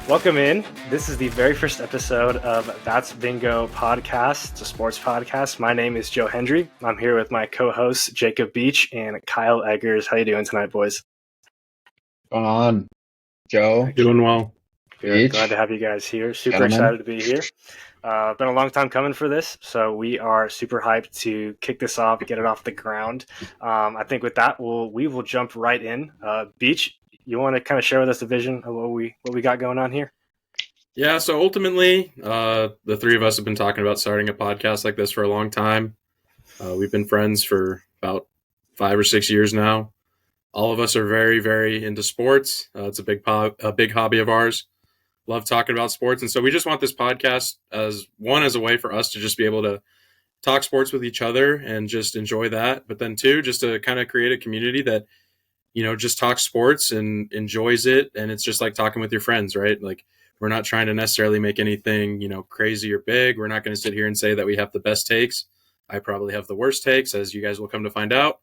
Welcome in. This is the very first episode of That's Bingo podcast. It's a sports podcast. My name is Joe Hendry. I'm here with my co-hosts Jacob Beach and Kyle Eggers. How you doing tonight, boys? Going on, Joe? Doing well. Good. Glad to have you guys here. Super excited to be here. Been a long time coming for this, so we are super hyped to kick this off, get it off the ground. I think with that, we will jump right in. Beach, you want to kind of share with us the vision of what we got going on here? Yeah, so ultimately, the three of us have been talking about starting a podcast like this for a long time. We've been friends for about 5 or 6 years now. All of us are very, very into sports. It's a big hobby of ours. Love talking about sports. And so we just want this podcast as a way for us to just be able to talk sports with each other and just enjoy that. But then two, just to kind of create a community that, just talks sports and enjoys it. And it's just like talking with your friends, right? Like we're not trying to necessarily make anything, crazy or big. We're not going to sit here and say that we have the best takes. I probably have the worst takes, as you guys will come to find out.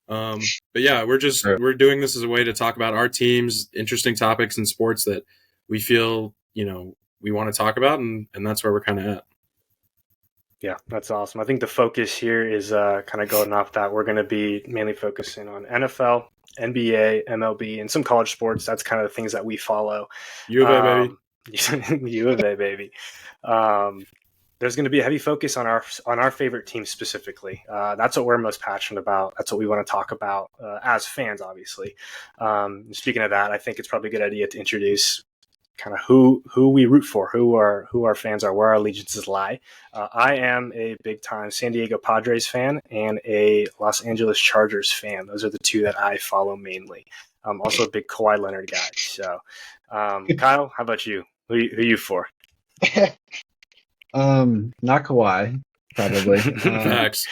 But yeah, we're doing this as a way to talk about our teams, interesting topics in sports that we feel, we want to talk about, and that's where we're kind of at. Yeah, that's awesome. I think the focus here is kind of going off that. We're going to be mainly focusing on NFL, NBA, MLB, and some college sports. That's kind of the things that we follow. U of A, baby. U of A, baby. There's going to be a heavy focus on our favorite team specifically. That's what we're most passionate about. That's what we want to talk about as fans, obviously. Speaking of that, I think it's probably a good idea to introduce kind of who we root for, who our fans are, where our allegiances lie. I am a big time San Diego Padres fan and a Los Angeles Chargers fan. Those are the two that I follow mainly. I'm also a big Kawhi Leonard guy. So, Kyle, how about you? Who are you for? Not Kawhi, probably. Facts.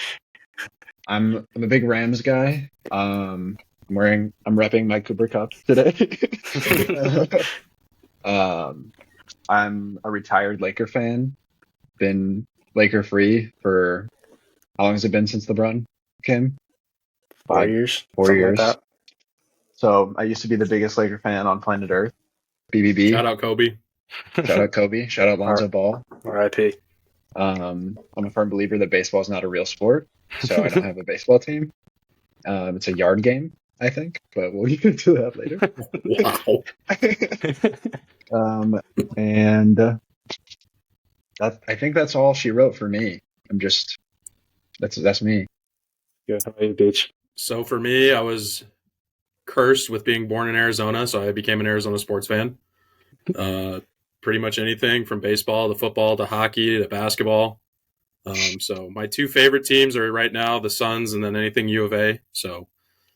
I'm a big Rams guy. I'm repping my Cooper Cup today. I'm a retired Laker fan. Been Laker free for how long has it been since LeBron came? 4 years. 4 years. Like that. So I used to be the biggest Laker fan on planet Earth. BBB. Shout out Kobe. Shout out Kobe. Shout out Lonzo Ball. R.I.P. I'm a firm believer that baseball is not a real sport, so I don't have a baseball team. It's a yard game, I think, but we'll get into that later. Wow. And I think that's all she wrote for me. That's me. Good. How about you, Beach? So for me, I was cursed with being born in Arizona, so I became an Arizona sports fan. Pretty much anything from baseball to football to hockey to basketball. So my two favorite teams are right now the Suns and then anything U of A. So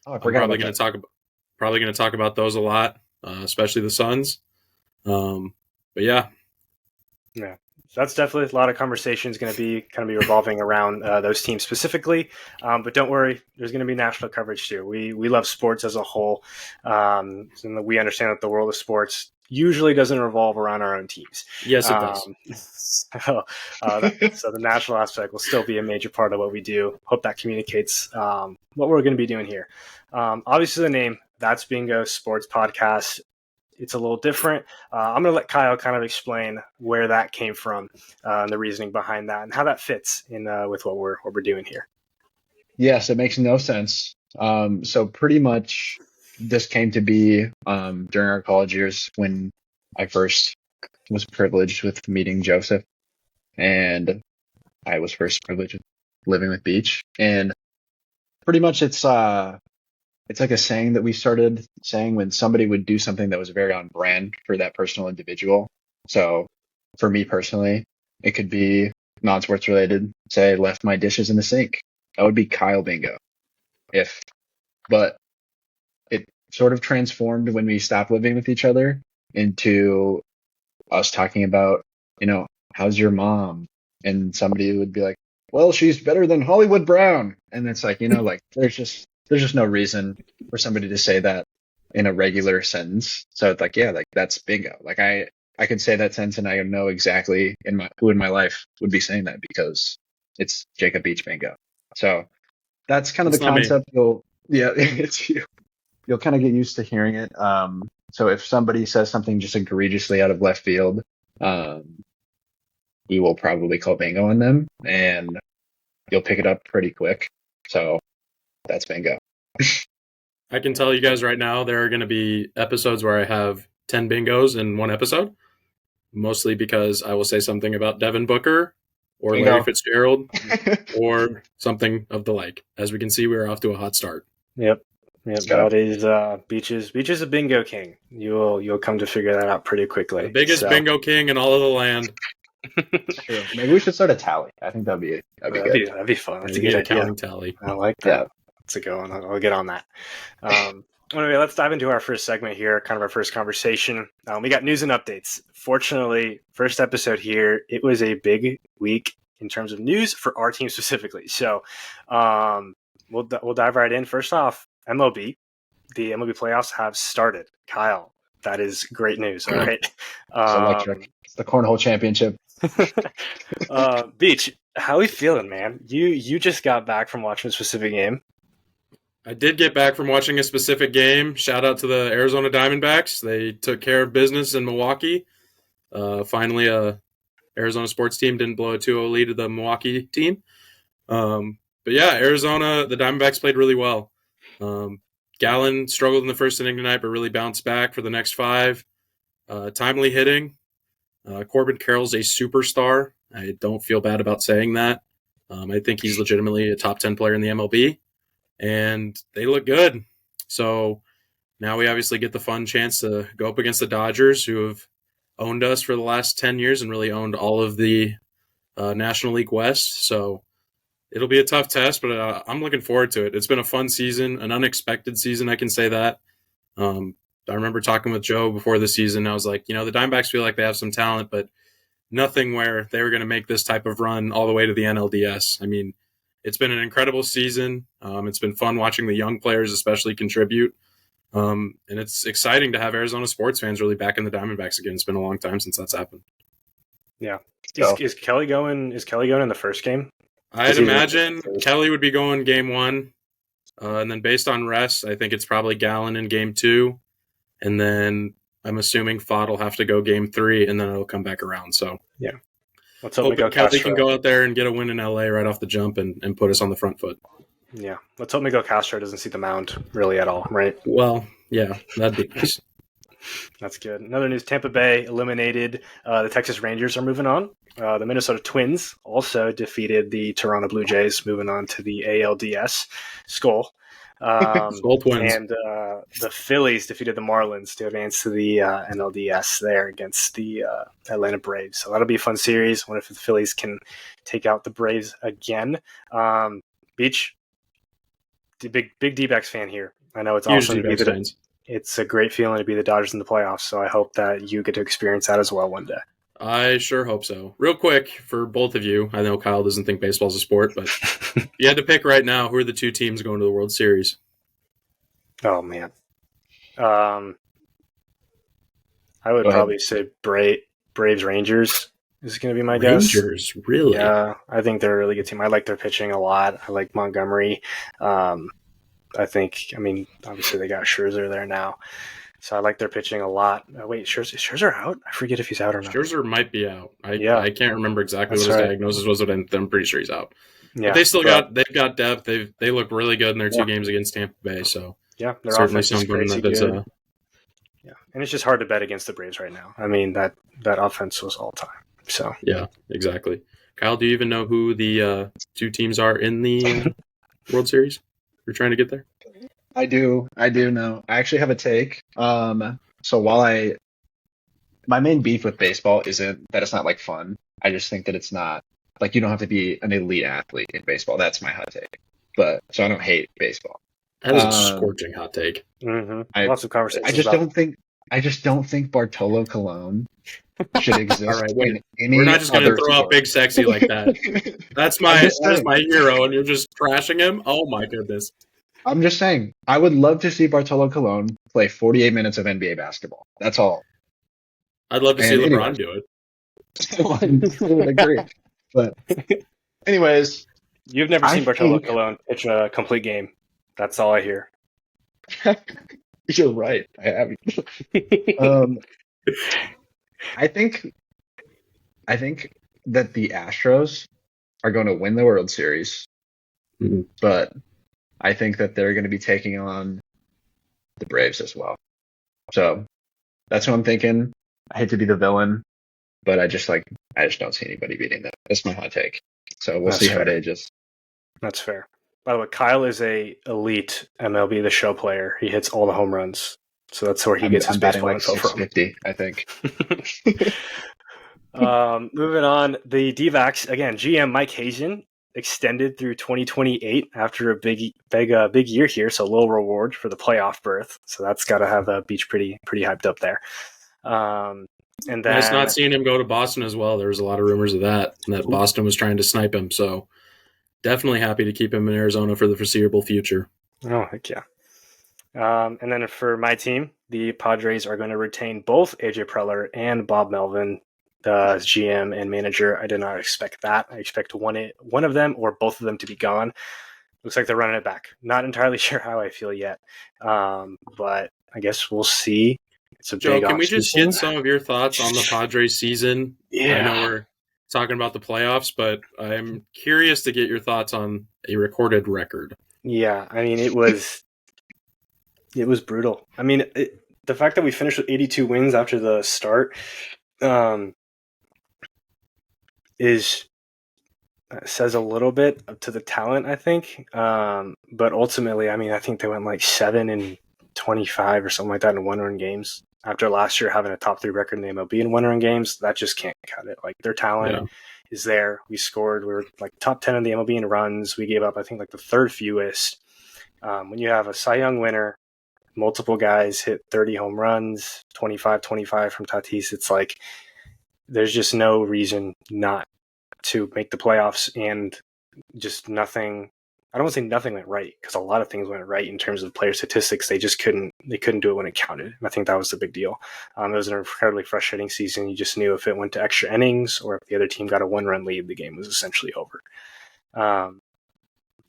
I'm probably going to talk about those a lot, especially the Suns. But yeah. Yeah. So that's definitely a lot of conversations going to be revolving around those teams specifically. But don't worry, there's going to be national coverage too. We love sports as a whole. And we understand that the world of sports usually doesn't revolve around our own teams. Yes, it does. So the national aspect will still be a major part of what we do. Hope that communicates what we're going to be doing here. Obviously, the name, That's Bingo Sports Podcast. It's a little different. I'm going to let Kyle kind of explain where that came from, and the reasoning behind that, and how that fits in with what we're doing here. Yes, it makes no sense. So pretty much this came to be during our college years when I first was privileged with meeting Joseph, and I was first privileged with living with Beach. And pretty much it's like a saying that we started saying when somebody would do something that was very on brand for that personal individual. So for me personally, it could be non-sports related. Say, left my dishes in the sink. That would be Kyle Bingo. But it sort of transformed when we stopped living with each other into us talking about, how's your mom? And somebody would be like, well, she's better than Hollywood Brown. And it's like, there's just no reason for somebody to say that in a regular sentence. So it's like, yeah, like that's bingo. Like I could say that sentence and I know exactly who in my life would be saying that because it's Jacob Beach Bingo. So that's kind of the concept. It's you. You'll kind of get used to hearing it. So if somebody says something just egregiously out of left field, we will probably call bingo on them, and you'll pick it up pretty quick. So that's bingo. I can tell you guys right now, there are going to be episodes where I have 10 bingos in one episode, mostly because I will say something about Devin Booker or Bingo. Larry Fitzgerald or something of the like. As we can see, we're off to a hot start. Yep. go. That is Beach is a bingo king. You'll come to figure that out pretty quickly. The biggest bingo king in all of the land. True. Maybe we should start a tally. I think that'd be good. That'd be fun. That's a Maybe good a idea. counting tally. I like that. Yeah. That's a good one. I'll get on that. Anyway, let's dive into our first segment here, kind of our first conversation. We got news and updates. Fortunately, first episode here, it was a big week in terms of news for our team specifically. So we'll dive right in. First off, MLB. The MLB playoffs have started. Kyle, that is great news. All right. It's electric. It's the Cornhole Championship. Beach, how are you feeling, man? You just got back from watching a specific game. I did get back from watching a specific game. Shout out to the Arizona Diamondbacks. They took care of business in Milwaukee. Finally, a Arizona sports team didn't blow a 2-0 lead to the Milwaukee team. But yeah, Arizona, the Diamondbacks played really well. Gallen struggled in the first inning tonight, but really bounced back for the next 5. Timely hitting. Corbin Carroll's a superstar. I don't feel bad about saying that. I think he's legitimately a top 10 player in the MLB. And they look good. So now we obviously get the fun chance to go up against the Dodgers, who have owned us for the last 10 years and really owned all of the National League West. So it'll be a tough test, but I'm looking forward to it. It's been a fun season, an unexpected season, I can say that. I remember talking with Joe before the season. I was like, the Diamondbacks feel like they have some talent, but nothing where they were going to make this type of run all the way to the NLDS. I mean, it's been an incredible season. It's been fun watching the young players especially contribute. And it's exciting to have Arizona sports fans really back in the Diamondbacks again. It's been a long time since that's happened. Yeah. Is Kelly going in the first game? I'd imagine Kelly would be going game 1. And then based on rest, I think it's probably Gallen in game 2. And then I'm assuming Fott will have to go game 3, and then it'll come back around. So yeah. Let's hope Kelly can go out there and get a win in LA right off the jump and put us on the front foot. Yeah. Let's hope Miguel Castro doesn't see the mound really at all, right? Well, yeah, that'd be nice. That's good. Another news, Tampa Bay eliminated the Texas Rangers are moving on. The Minnesota Twins also defeated the Toronto Blue Jays, moving on to the ALDS. Skull. Skull Twins. And the Phillies defeated the Marlins to advance to the NLDS there against the Atlanta Braves. So that'll be a fun series. I wonder if the Phillies can take out the Braves again. Beach, big D-backs fan here. I know it's awesome to be the It's a great feeling to be the Dodgers in the playoffs, so I hope that you get to experience that as well one day. I sure hope so. Real quick, for both of you, I know Kyle doesn't think baseball's a sport, but if you had to pick right now, who are the 2 teams going to the World Series? Oh, man. I would probably say Braves Rangers is going to be my guess. Rangers, really? Yeah, I think they're a really good team. I like their pitching a lot. I like Montgomery. Obviously they got Scherzer there now. So I like their pitching a lot. Wait, is Scherzer out? I forget if he's out or not. Scherzer might be out. I can't remember exactly what his diagnosis was, but I'm pretty sure he's out. Yeah, but they've got depth. They look really good in their 2 games against Tampa Bay. So yeah, their certainly offense is crazy good. Yeah, and it's just hard to bet against the Braves right now. I mean, that offense was all time. So yeah, exactly. Kyle, do you even know who the 2 teams are in the World Series? You're trying to get there? I do know. I actually have a take. So while my main beef with baseball isn't that it's not like fun. I just think that it's not like you don't have to be an elite athlete in baseball. That's my hot take. But so I don't hate baseball. That is a scorching hot take. Mm-hmm. Lots of conversations. I just don't think Bartolo Colon should exist. All right, we're not just going to throw out Big Sexy like that. That's my hero, and you're just trashing him. Oh my goodness. I'm just saying, I would love to see Bartolo Colon play 48 minutes of NBA basketball. That's all. I'd love to see LeBron do it. I would agree. But anyways. You've never seen Bartolo Colon pitch a complete game. That's all I hear. You're right. I have. Um, I think I think that the Astros are going to win the World Series, Mhm. but I think that they're going to be taking on the Braves as well. So that's what I'm thinking. I hate to be the villain, but I just don't see anybody beating them. That's my hot take. So we'll That's see how it fair. ages. That's fair. By the way, Kyle is a elite MLB The Show player. He hits all the home runs, so that's where he gets his I'm batting baseball like info from. 650, I think. Moving on, the D-backs again. GM Mike Hazen extended through 2028 after a big year here, so a little reward for the playoff berth. So that's got to have the Beach pretty hyped up there. And Nice then not seeing him go to Boston as well. There was a lot of rumors of that Boston was trying to snipe him. So definitely happy to keep him in Arizona for the foreseeable future. oh heck yeah. And then for my team, the Padres are going to retain both AJ Preller and Bob Melvin as GM and manager. I did not expect that. I expect one of them or both of them to be gone. Looks like they're running it back. Not entirely sure how I feel yet, but I guess we'll see. It's a Joe, big can we just offseason. get some of your thoughts on the Padres season? Yeah. I know we're talking about the playoffs, but I'm curious to get your thoughts on a recorded record. Yeah, I mean, it was brutal. I mean, the fact that we finished with 82 wins after the start says a little bit to the talent, I think. But ultimately, I mean, I think they went like 7-25 or something like that in one-run games. After last year having a top 3 record in the MLB in one-run games, that just can't cut it. Like their talent is there. We scored. We were like top 10 in the MLB in runs. We gave up, I think, like the 3rd fewest. When you have a Cy Young winner, multiple guys hit 30 home runs, 25 from Tatis, it's like there's just no reason not to make the playoffs, and just nothing. I don't want to say nothing went right, because a lot of things went right in terms of player statistics. They just couldn't do it when it counted. And I think that was the big deal. It was an incredibly frustrating season. You just knew if it went to extra innings or if the other team got a 1-run lead, the game was essentially over.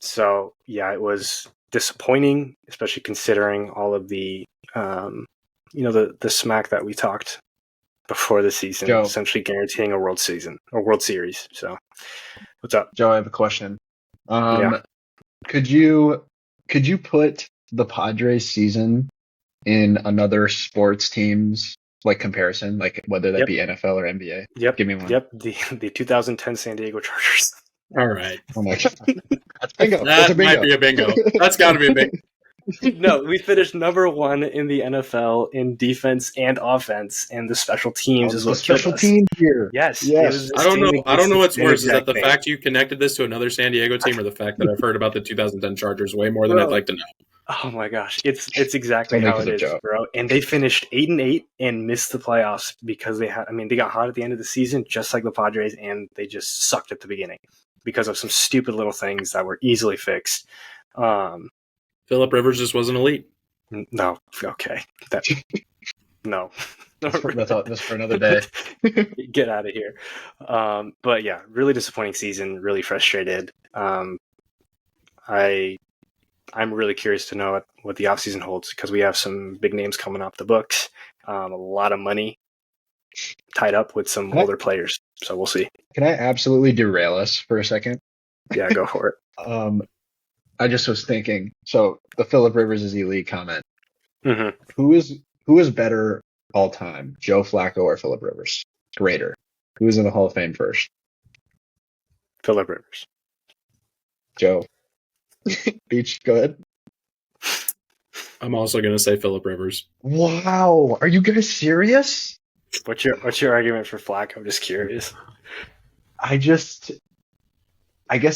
So yeah, it was disappointing, especially considering all of the the smack that we talked before the season, Joe, essentially guaranteeing a World Series. So what's up? Joe, I have a question. Yeah. Could you put the Padres season in another sports team's like comparison, like whether that be NFL or NBA? Yep. Give me one. Yep. The 2010 San Diego Chargers. All right. Oh my God. That's bingo. That might be a bingo. That's got to be a bingo. No, we finished number 1 in the NFL in defense and offense, and the special teams is what special killed us. team here. Yes. I don't know what's worse. Is that the thing. fact you connected this to another San Diego team, or the fact that I've heard about the 2010 Chargers way more than I'd like to know? Oh my gosh, it's exactly how it is, bro. And they finished 8-8 and missed the playoffs because they got hot at the end of the season, just like the Padres, and they just sucked at the beginning because of some stupid little things that were easily fixed. Phillip Rivers just wasn't elite. No, okay, no. That's for another day. Get out of here. But yeah, really disappointing season. Really frustrated. I'm really curious to know what the offseason holds, because we have some big names coming off the books. A lot of money tied up with some older players. So we'll see. Can I absolutely derail us for a second? Yeah, go for it. I just was thinking, so the Phillip Rivers is elite comment. Mm-hmm. Who is better all time, Joe Flacco or Phillip Rivers? Greater. Who's in the Hall of Fame first? Phillip Rivers. Joe. Beach, go ahead. I'm also going to say Phillip Rivers. Wow. Are you guys serious? What's your argument for Flacco? I'm just curious. I guess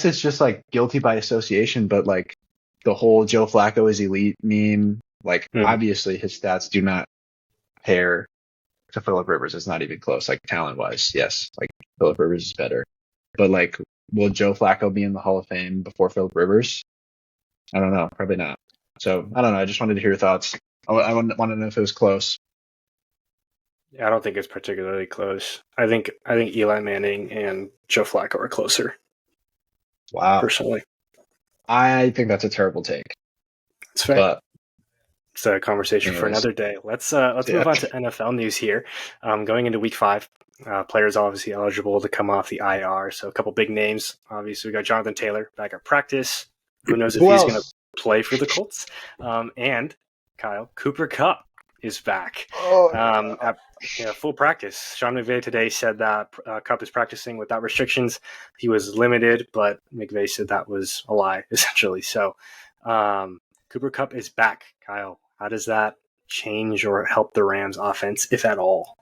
it's just like guilty by association, but like the whole Joe Flacco is elite meme, like obviously his stats do not pair to Phillip Rivers. It's not even close. Like talent wise, yes, like Phillip Rivers is better. But like, will Joe Flacco be in the Hall of Fame before Phillip Rivers? I don't know. Probably not. So I don't know. I just wanted to hear your thoughts. I want to know if it was close. Yeah, I don't think it's particularly close. I think Eli Manning and Joe Flacco are closer. Wow. Personally, I think that's a terrible take. It's fair. But It's a conversation for another day. Let's move on to NFL news here. Going into week 5, players obviously eligible to come off the IR. So a couple big names. Obviously, we got Jonathan Taylor back at practice. Who knows if he's going to play for the Colts? And Kyle, Cooper Kupp is back at full practice. Sean McVay today said that Kupp is practicing without restrictions. He was limited, but McVay said that was a lie, essentially. So Cooper Kupp is back. Kyle, how does that change or help the Rams offense, if at all?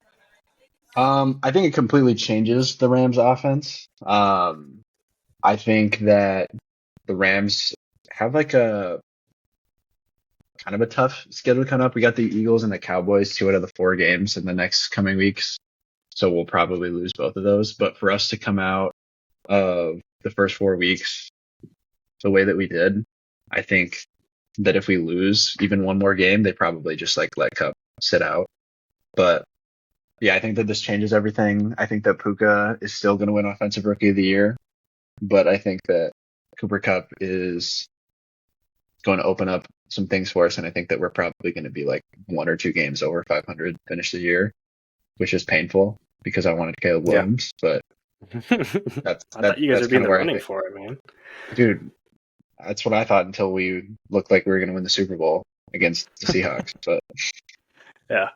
I think it completely changes the Rams offense. I think that the Rams have like a kind of a tough schedule coming up. We got the Eagles and the Cowboys 2 out of the 4 games in the next coming weeks. So we'll probably lose both of those. But for us to come out of the first 4 weeks the way that we did, I think that if we lose even one more game, they probably just like let Kupp sit out. But yeah, I think that this changes everything. I think that Puka is still going to win Offensive Rookie of the Year, but I think that Cooper Kupp is going to open up some things for us, and I think that we're probably going to be like 1 or 2 games over 500 finish the year, which is painful because I wanted Caleb Williams, but I thought you guys would be in the running for it, man. Dude, that's what I thought until we looked like we were going to win the Super Bowl against the Seahawks. But yeah,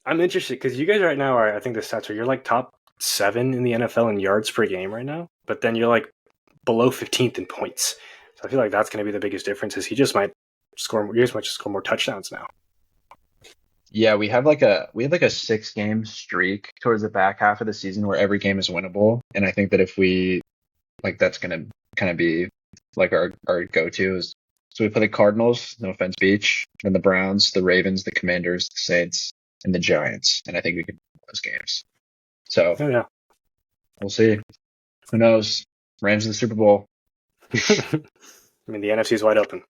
I'm interested because you guys right now are, I think the stats are, you're like top 7 in the NFL in yards per game right now, but then you're like below 15th in points. So I feel like that's going to be the biggest difference. Is you guys might just score more touchdowns now. Yeah, we have like a 6-game streak towards the back half of the season where every game is winnable, and I think that if we like, that's going to kind of be like our go-to is. So we play the Cardinals, no offense, Beach, then the Browns, the Ravens, the Commanders, the Saints, and the Giants, and I think we can win those games. So we'll see. Who knows? Rams in the Super Bowl. I mean, the NFC is wide open.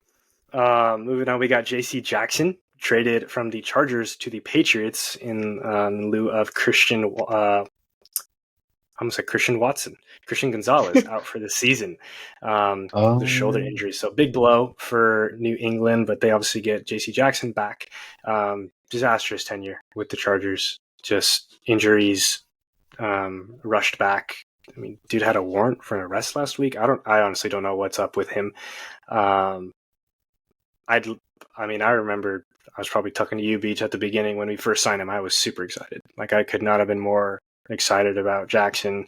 Moving on, we got J.C. Jackson traded from the Chargers to the Patriots in lieu of Christian Gonzalez out for the season. The shoulder injury. So big blow for New England, but they obviously get J.C. Jackson back. Disastrous tenure with the Chargers. Just injuries, rushed back. I mean, dude had a warrant for an arrest last week. I honestly don't know what's up with him. I remember I was probably talking to you, Beach, at the beginning when we first signed him. I was super excited. Like, I could not have been more excited about Jackson.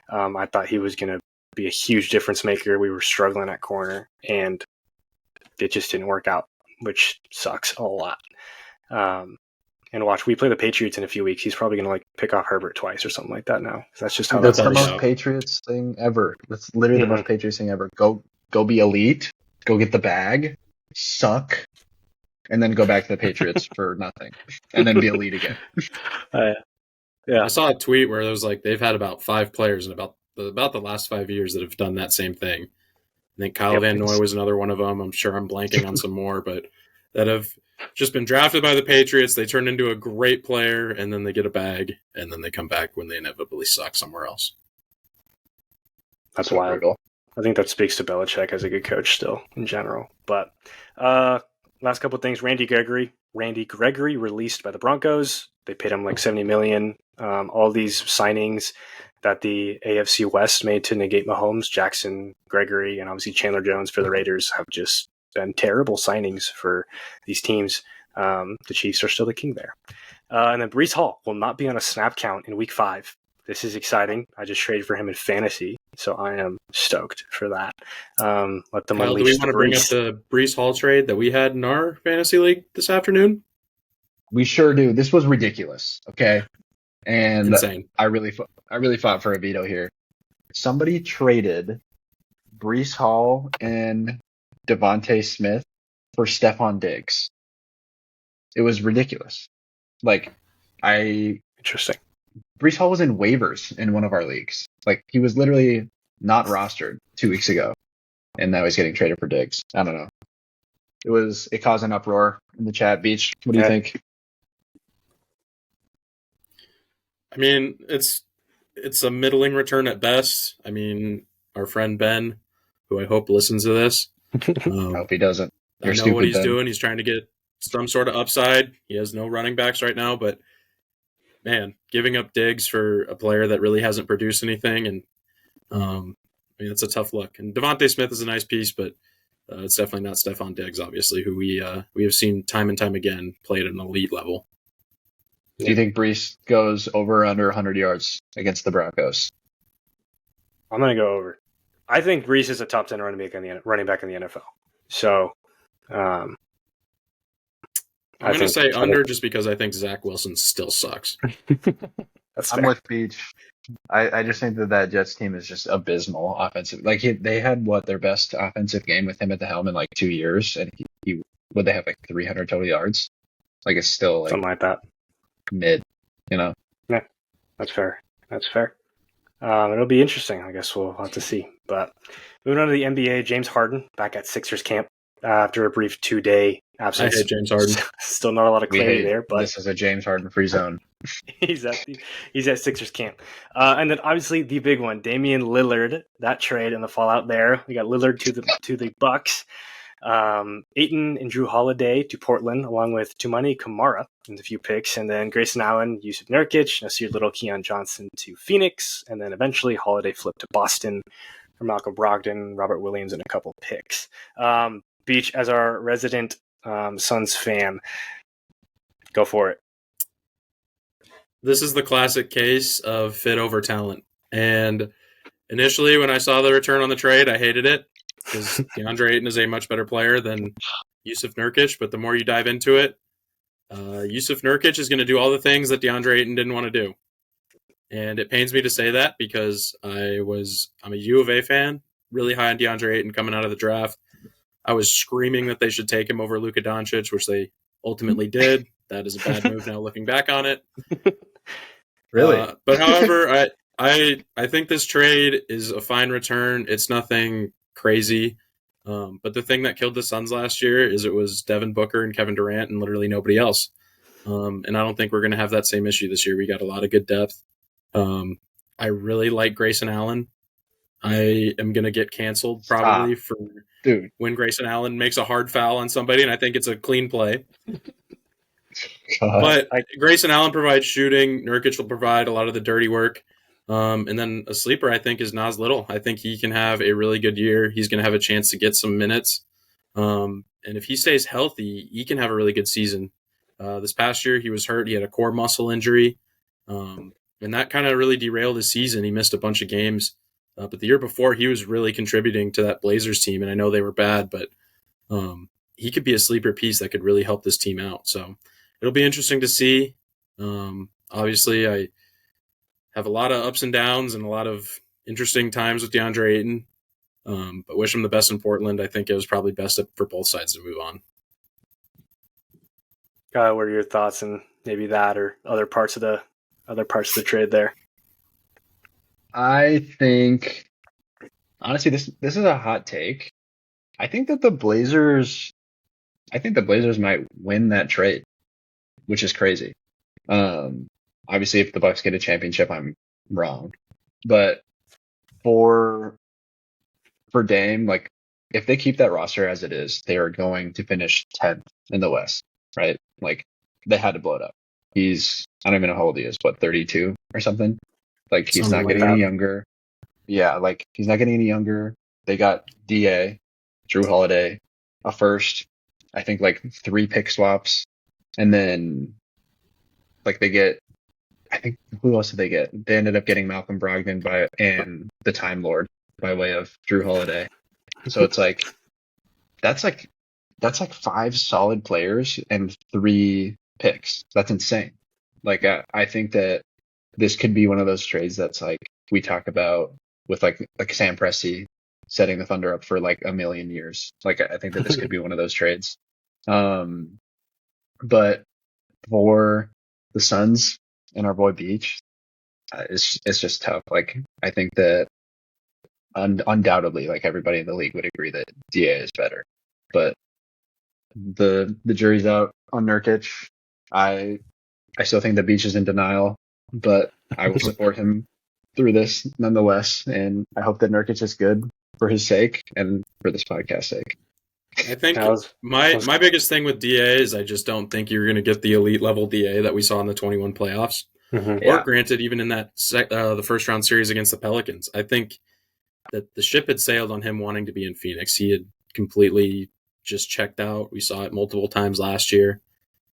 I thought he was going to be a huge difference maker. We were struggling at corner, and it just didn't work out, which sucks a lot. And watch, we play the Patriots in a few weeks. He's probably going to like pick off Herbert twice or something like that now. That's just how that's the most Patriots thing ever. That's literally the most Patriots thing ever. Go be elite. Go get the bag. Suck. And then go back to the Patriots for nothing. And then be elite again. Yeah, I saw a tweet where it was like they've had about 5 players in about the last 5 years that have done that same thing. I think Kyle Van Noy was another one of them. I'm sure I'm blanking on some more, but that have just been drafted by the Patriots. They turn into a great player, and then they get a bag, and then they come back when they inevitably suck somewhere else. That's wild. I think that speaks to Belichick as a good coach still in general. But last couple of things, Randy Gregory released by the Broncos. They paid him like $70 million. All these signings that the AFC West made to negate Mahomes, Jackson, Gregory, and obviously Chandler Jones for the Raiders have just been terrible signings for these teams. The Chiefs are still the king there. And then Breece Hall will not be on a snap count in week 5. This is exciting. I just traded for him in fantasy, so I am stoked for that. Let them Kyle, do we want to bring up the Breece Hall trade that we had in our fantasy league this afternoon? We sure do. This was ridiculous. Okay, and insane. I really fought for a veto here. Somebody traded Breece Hall and Devontae Smith for Stephon Diggs. It was ridiculous. Interesting. Breece Hall was in waivers in one of our leagues. Like, he was literally not rostered 2 weeks ago, and now he's getting traded for Diggs. I don't know. It caused an uproar in the chat. Beach, what do you think? I mean, it's a middling return at best. I mean, our friend Ben, who I hope listens to this. I hope he doesn't. I know what he's doing. He's trying to get some sort of upside. He has no running backs right now, but man, giving up Diggs for a player that really hasn't produced anything, and I mean, it's a tough look. And Devontae Smith is a nice piece, but it's definitely not Stephon Diggs, obviously, who we have seen time and time again play at an elite level. Do you think Brees goes over or under 100 yards against the Broncos? I'm going to go over. I think Brees is a top 10 running back in the NFL. So I'm going to say under just because I think Zach Wilson still sucks. That's I'm fair. with Beach. I just think that Jets team is just abysmal offensive. Like they had their best offensive game with him at the helm in like 2 years, and he would they have like 300 total yards? Like it's still like something like that. Mid, you know. Yeah, that's fair. It'll be interesting. I guess we'll have to see. But moving on to the NBA, James Harden back at Sixers camp after a brief 2-day absence. I hate James Harden. Still not a lot of clarity there, but this is a James Harden free zone. he's at Sixers camp. And then obviously the big one, Damian Lillard, that trade and the fallout there. We got Lillard to the Bucks. Ayton and Drew Holiday to Portland, along with Tumani Kamara and a few picks, and then Grayson Allen, Yusuf Nurkic, Nasir Little, Keon Johnson to Phoenix, and then eventually Holiday flipped to Boston for Malcolm Brogdon, Robert Williams, and a couple picks. Beach, as our resident Suns fan, go for it. This is the classic case of fit over talent. And initially, when I saw the return on the trade, I hated it because DeAndre Ayton is a much better player than Yusuf Nurkic. But the more you dive into it, Yusuf Nurkic is going to do all the things that DeAndre Ayton didn't want to do. And it pains me to say that because I'm a U of A fan, really high on DeAndre Ayton coming out of the draft. I was screaming that they should take him over Luka Doncic, which they ultimately did. That is a bad move now looking back on it. Really? But however, I think this trade is a fine return. It's nothing crazy. But the thing that killed the Suns last year is it was Devin Booker and Kevin Durant and literally nobody else. And I don't think we're going to have that same issue this year. We got a lot of good depth. I really like Grayson Allen. I am going to get canceled probably for when Grayson Allen makes a hard foul on somebody, and I think it's a clean play. But Grayson Allen provides shooting. Nurkic will provide a lot of the dirty work. And then a sleeper, I think, is Nas Little. I think he can have a really good year. He's going to have a chance to get some minutes. And if he stays healthy, he can have a really good season. This past year, he was hurt. He had a core muscle injury. And that kind of really derailed his season. He missed a bunch of games. But the year before, he was really contributing to that Blazers team. And I know they were bad, but he could be a sleeper piece that could really help this team out. So it'll be interesting to see. Obviously, I have a lot of ups and downs and a lot of interesting times with DeAndre Ayton. But wish him the best in Portland. I think it was probably best for both sides to move on. What are your thoughts on maybe that or other parts of the trade there? I think, honestly, this is a hot take. I think the Blazers might win that trade, which is crazy. Obviously, if the Bucks get a championship, I'm wrong. But for Dame, like if they keep that roster as it is, they are going to finish 10th in the West, right? Like they had to blow it up. I don't even know how old he is, 32 or something? Like he's not getting any younger. Yeah, like he's not getting any younger. They got DA, Drew Holiday, a first, I think like 3 pick swaps, and then like they get, I think who else did they get? They ended up getting Malcolm Brogdon and the Time Lord by way of Drew Holiday. So it's like that's like 5 solid players and 3 picks. That's insane. Like I think that this could be one of those trades that's like we talk about with like Sam Presti setting the Thunder up for like a million years. Like I think that this could be one of those trades. But for the Suns and our boy Beach, it's just tough. Like I think that undoubtedly, like everybody in the league would agree that DA is better. But the jury's out on Nurkic. I still think the Beach is in denial, but I will support him through this nonetheless. And I hope that Nurkic is good for his sake and for this podcast's sake. I think That was my biggest thing with DA is I just don't think you're going to get the elite level DA that we saw in the 21 playoffs. Mhm. Or Yeah. granted, even in that the first round series against the Pelicans. I think that the ship had sailed on him wanting to be in Phoenix. He had completely just checked out. We saw it multiple times last year.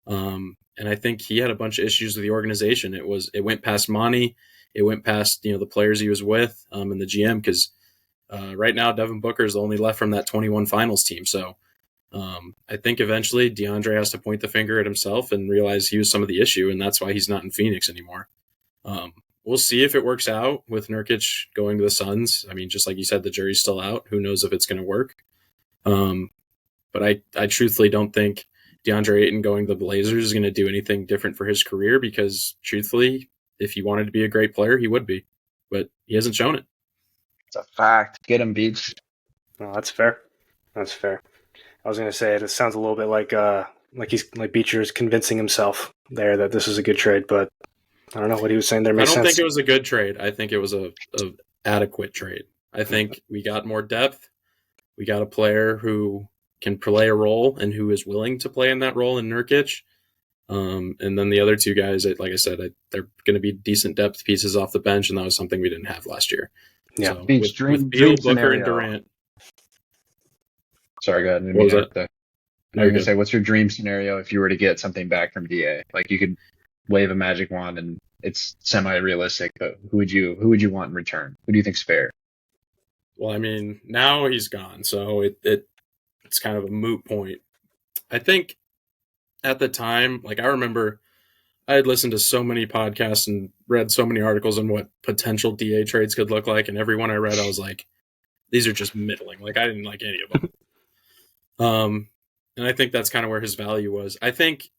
And I think he had a bunch of issues with the organization. It went past Monty. It went past the players he was with and the GM, because right now Devin Booker is the only left from that 21 finals team. So I think eventually DeAndre has to point the finger at himself and realize he was some of the issue, and that's why he's not in Phoenix anymore. We'll see if it works out with Nurkic going to the Suns. I mean, just like you said, the jury's still out. Who knows if it's going to work? But I truthfully don't think DeAndre Ayton going to the Blazers is going to do anything different for his career, because truthfully, if he wanted to be a great player, he would be. But he hasn't shown it. It's a fact. Get him, Beach. No, that's fair. That's fair. I was going to say it sounds a little bit like Beecher's convincing himself there that this is a good trade, but I don't know what he was saying there. I don't think it was a good trade. I think it was a adequate trade. I think we got more depth. We got a player who can play a role and who is willing to play in that role in Nurkic. And then the other two guys, like I said, they're going to be decent depth pieces off the bench, and that was something we didn't have last year. Yeah. So Beach, with dream Beal, Booker, and scenario. Durant. Sorry, go ahead. What was that? I was going to say, what's your dream scenario if you were to get something back from DA? Like, you could wave a magic wand and it's semi-realistic, but who would you want in return? Who do you think's fair? Well, I mean, now he's gone, so it's kind of a moot point. I think at the time, like, I remember I had listened to so many podcasts and read so many articles on what potential DA trades could look like, and every one I read, I was like, these are just middling. Like, I didn't like any of them. And I think that's kind of where his value was. I think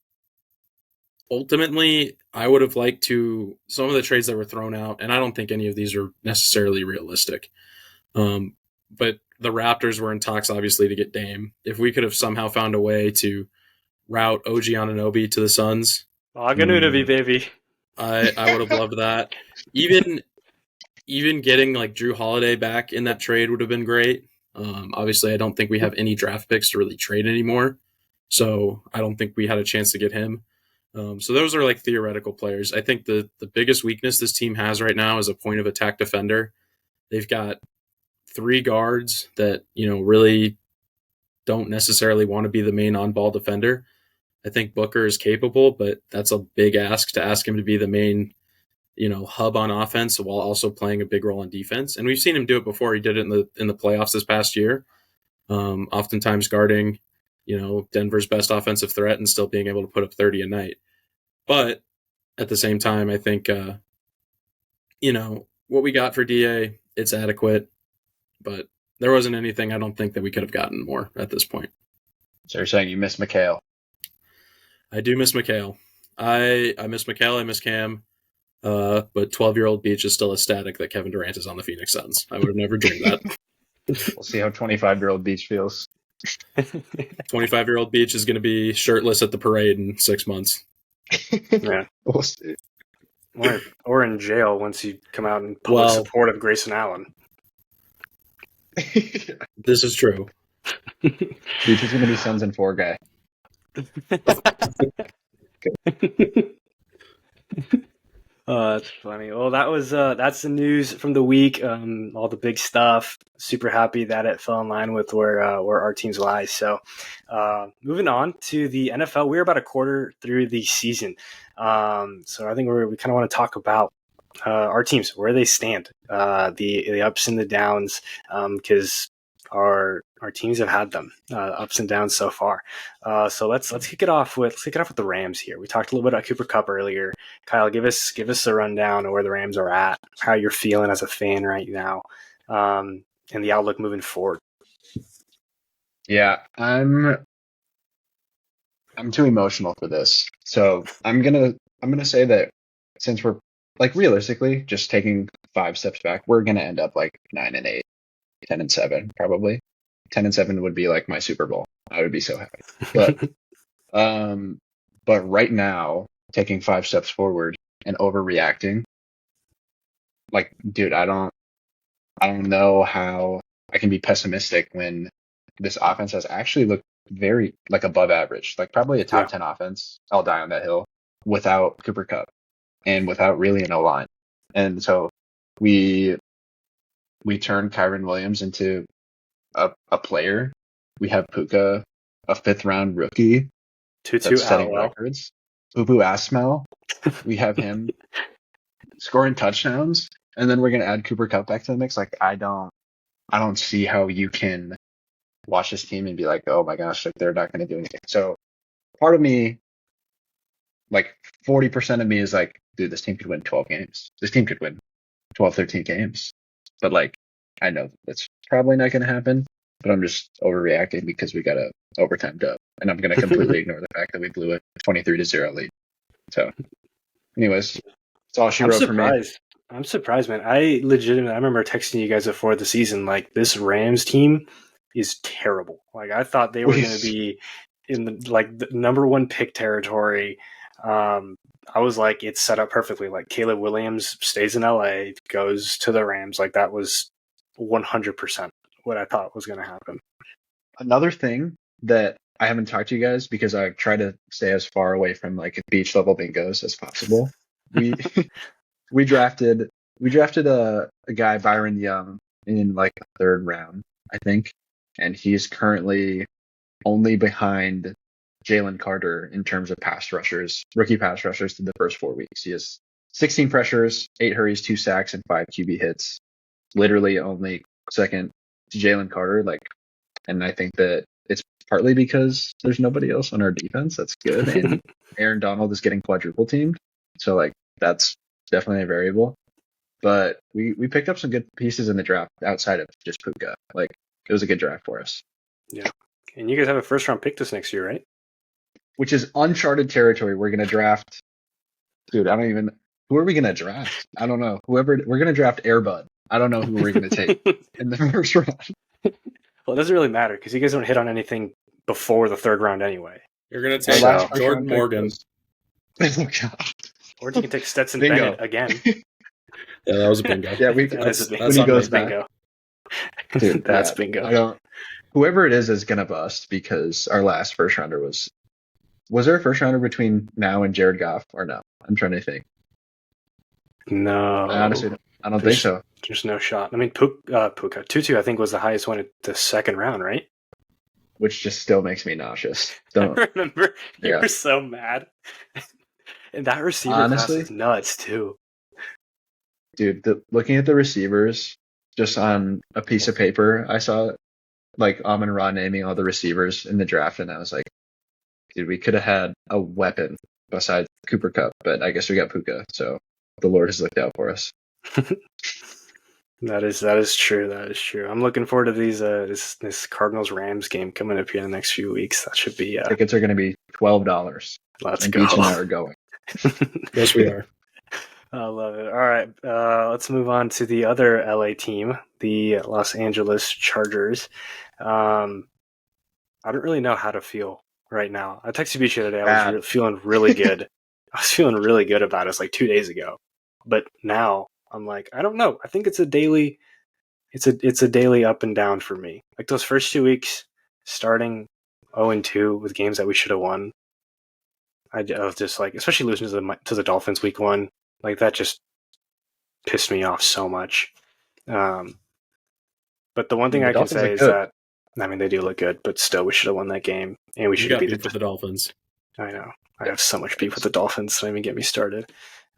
ultimately I would have liked to, some of the trades that were thrown out, and I don't think any of these are necessarily realistic. But the Raptors were in talks, obviously, to get Dame. If we could have somehow found a way to route OG Anunoby to the Suns, Anunoby, baby. I would have loved that. Even getting like Drew Holiday back in that trade would have been great. Obviously, I don't think we have any draft picks to really trade anymore, so I don't think we had a chance to get him. So those are like theoretical players. I think the biggest weakness this team has right now is a point of attack defender. They've got 3 guards that really don't necessarily want to be the main on-ball defender. I think Booker is capable, but that's a big ask to ask him to be the main hub on offense while also playing a big role on defense. And we've seen him do it before. He did it in the playoffs this past year, oftentimes guarding, Denver's best offensive threat and still being able to put up 30 a night. But at the same time, I think, what we got for DA, it's adequate, but there wasn't anything I don't think that we could have gotten more at this point. So you're saying you miss McHale? I do miss McHale. I miss McHale. I miss Cam. But 12-year-old Beach is still ecstatic that Kevin Durant is on the Phoenix Suns. I would have never dreamed that. We'll see how 25-year-old Beach feels. 25-year-old Beach is going to be shirtless at the parade in 6 months. Yeah. We'll see. Or in jail once you come out in public support of Grayson Allen. This is true. Beach is going to be Suns and 4 guy. That's funny. Well, that's the news from the week. All the big stuff. Super happy that it fell in line with where our teams lie. So, moving on to the NFL, we're about a quarter through the season. So I think we kind of want to talk about our teams, where they stand, the ups and the downs, because our teams have had them ups and downs so far. So let's kick it off with the Rams here. We talked a little bit about Cooper Kupp earlier. Kyle, give us a rundown of where the Rams are at, how you're feeling as a fan right now, and the outlook moving forward. Yeah, I'm too emotional for this. So I'm gonna say that since we're like realistically just taking 5 steps back, we're gonna end up like 9-8, 10-7 probably. 10-7 would be like my Super Bowl. I would be so happy. But right now, taking 5 steps forward and overreacting, like, dude, I don't know how I can be pessimistic when this offense has actually looked very like above average, like probably a top 10 offense. I'll die on that hill without Cooper Kupp and without really an O-line. And so we turned Kyron Williams into a player. We have Puka, a 5th-round rookie that's setting records. Boo ass smell. We have him scoring touchdowns, and then we're gonna add Cooper Kupp back to the mix. Like I don't see how you can watch this team and be like, oh my gosh, like they're not gonna do anything. So part of me, like 40% of me is like, dude, this team could win 12 games. This team could win 12, 13 games. But like, I know that's probably not gonna happen. But I'm just overreacting because we got a overtime dub, and I'm gonna completely ignore the fact that we blew a 23-0 lead. So, anyways, that's all she wrote for me. I'm surprised, man. I remember texting you guys before the season, like, this Rams team is terrible. Like, I thought they were going to be in the number 1 pick territory. I was like, it's set up perfectly. Like, Caleb Williams stays in LA, goes to the Rams. Like, that was 100% what I thought was going to happen. Another thing that I haven't talked to you guys, because I try to stay as far away from like beach level bingos as possible. We drafted a guy, Byron Young, in like the 3rd round, I think, and he's currently only behind Jalen Carter in terms of rookie pass rushers through the first 4 weeks. He has 16 pressures, 8 hurries, 2 sacks, and 5 QB hits. Literally only second to Jalen Carter. Like, and I think that it's partly because there's nobody else on our defense that's good, and Aaron Donald is getting quadruple teamed. So like that's definitely a variable. But we picked up some good pieces in the draft outside of just Puka. Like, it was a good draft for us. Yeah. And you guys have a 1st-round pick this next year, right? Which is uncharted territory. We're going to draft... Dude, who are we going to draft? I don't know. We're going to draft Airbud. I don't know who we're going to take in the 1st round. Well, it doesn't really matter because you guys don't hit on anything before the 3rd round anyway. You're going to take Jordan Morgan. Oh, God. Or you can take Stetson Bennett again. Yeah, that was a bingo. Yeah, that's when he goes bingo. Dude, that's bingo. Whoever it is gonna bust, because our last 1st rounder was there a 1st rounder between now and Jared Goff or no? I'm trying to think. No, honestly, I don't think so. There's no shot. I mean, Puka Tutu, I think, was the highest one at the 2nd round, right? Which just still makes me nauseous. I remember you were so mad. And that receiver class is nuts too. Dude, looking at the receivers just on a piece of paper, I saw like Amon-Ra naming all the receivers in the draft, and I was like, dude, we could have had a weapon besides Cooper Kupp, but I guess we got Puka, so the Lord has looked out for us. That is true. That is true. I'm looking forward to this Cardinals Rams game coming up here in the next few weeks. That should be tickets are going to be $12. Let's go. Beach and I are going. Yes, we are. I love it. All right, let's move on to the other LA team, the Los Angeles Chargers. I don't really know how to feel right now. I texted you today. I was feeling really good. I was feeling really good about us like 2 days ago, but now I'm like, I don't know. I think it's a daily up and down for me. Like those first 2 weeks, starting 0-2 with games that we should have won. I was just like, especially losing to the Dolphins week 1. Like, that just pissed me off so much. But the one thing I can say is that, I mean, they do look good, but still, we should have won that game. And we should have beat the Dolphins. I know. I have so much beef with the Dolphins. Don't even get me started.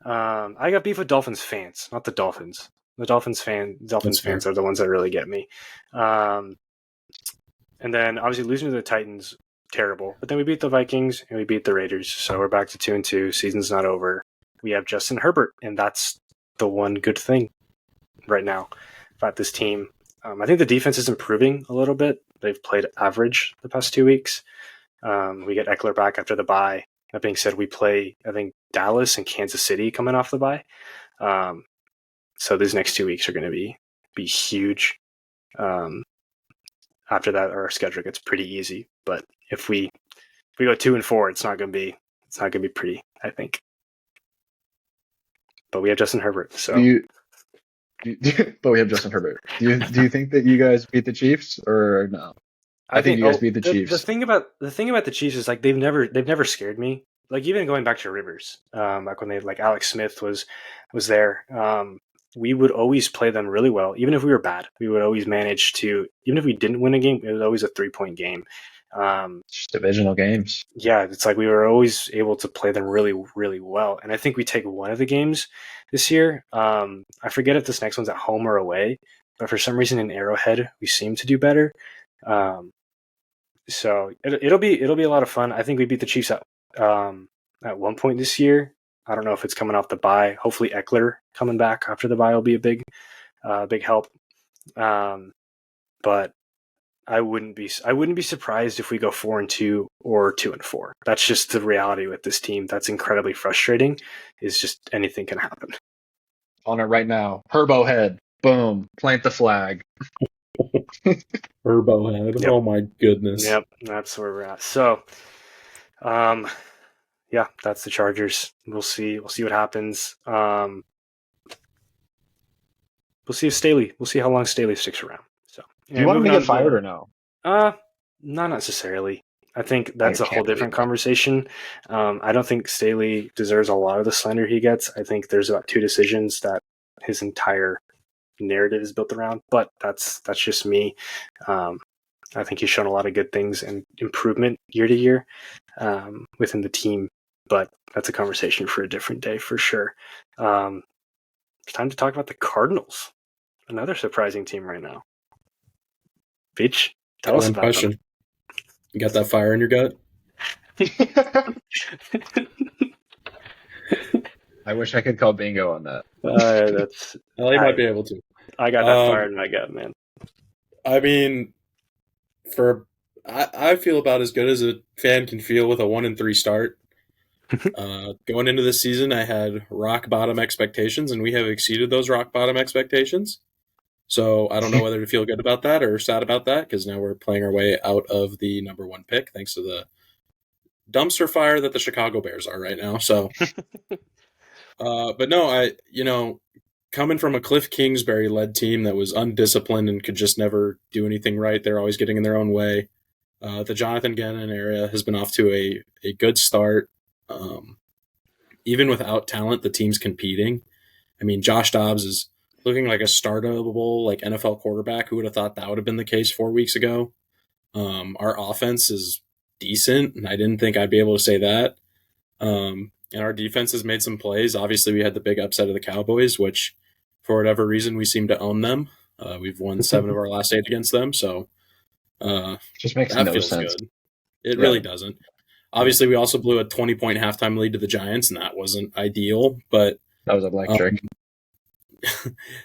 I got beef with Dolphins fans, not the Dolphins. The Dolphins fans are the ones that really get me. And then, obviously, losing to the Titans, terrible. But then we beat the Vikings, and we beat the Raiders. So we're back to 2-2. Season's not over. We have Justin Herbert, and that's the one good thing right now about this team. I think the defense is improving a little bit. They've played average the past 2 weeks. We get Eckler back after the bye. That being said, we play, I think, Dallas and Kansas City coming off the bye. So these next 2 weeks are going to be huge. After that, our schedule gets pretty easy. But if we go 2-4, it's not going to be pretty, I think. But we have Justin Herbert. So, but we have Justin Herbert. Do you think that you guys beat the Chiefs or no? I think you guys beat the Chiefs. The thing about the Chiefs is like they've never scared me. Like even going back to Rivers, like when Alex Smith was there, we would always play them really well. Even if we were bad, we would always manage to. Even if we didn't win a game, it was always a 3-point game. Just divisional games. Yeah, it's like we were always able to play them really, really well. And I think we take one of the games this year. I forget if this next one's at home or away, but for some reason in Arrowhead we seem to do better. So it'll be a lot of fun. I think we beat the Chiefs at one point this year. I don't know if it's coming off the bye. Hopefully Eckler coming back after the bye will be a big help. But I wouldn't be surprised if we go 4-2 or 2-4. That's just the reality with this team. That's incredibly frustrating. Is just anything can happen. On it right now. Herbo head. Boom. Plant the flag. Herbo head. Yep. Oh my goodness. Yep, that's where we're at. So, yeah, that's the Chargers. We'll see what happens. We'll see if Staley. We'll see how long Staley sticks around. So, do you want him to get fired or no? Not necessarily. I think that's a whole different conversation. I don't think Staley deserves a lot of the slander he gets. I think there's about 2 decisions that his entire narrative is built around, but that's just me. I think he's shown a lot of good things and improvement year to year within the team, but that's a conversation for a different day for sure. It's time to talk about the Cardinals, another surprising team right now. Beach, tell us about them. You got that fire in your gut? I wish I could call bingo on that. Well, you might be able to. I got that fire in my gut, man. I mean, I feel about as good as a fan can feel with a 1-3 start. Going into this season, I had rock bottom expectations, and we have exceeded those rock bottom expectations. So I don't know whether to feel good about that or sad about that, because now we're playing our way out of the number 1 pick, thanks to the dumpster fire that the Chicago Bears are right now. So, but no, coming from a Cliff Kingsbury-led team that was undisciplined and could just never do anything right, they're always getting in their own way. The Jonathan Gannon area has been off to a good start. Even without talent, the team's competing. I mean, Josh Dobbs is looking like a startable NFL quarterback. Who would have thought that would have been the case 4 weeks ago? Our offense is decent, and I didn't think I'd be able to say that. And our defense has made some plays. Obviously, we had the big upset of the Cowboys, which, for whatever reason, we seem to own them. We've won 7 of our last 8 against them, so just makes that no feels sense. good. It really doesn't. Obviously, we also blew a 20-point halftime lead to the Giants, and that wasn't ideal, but that was electric.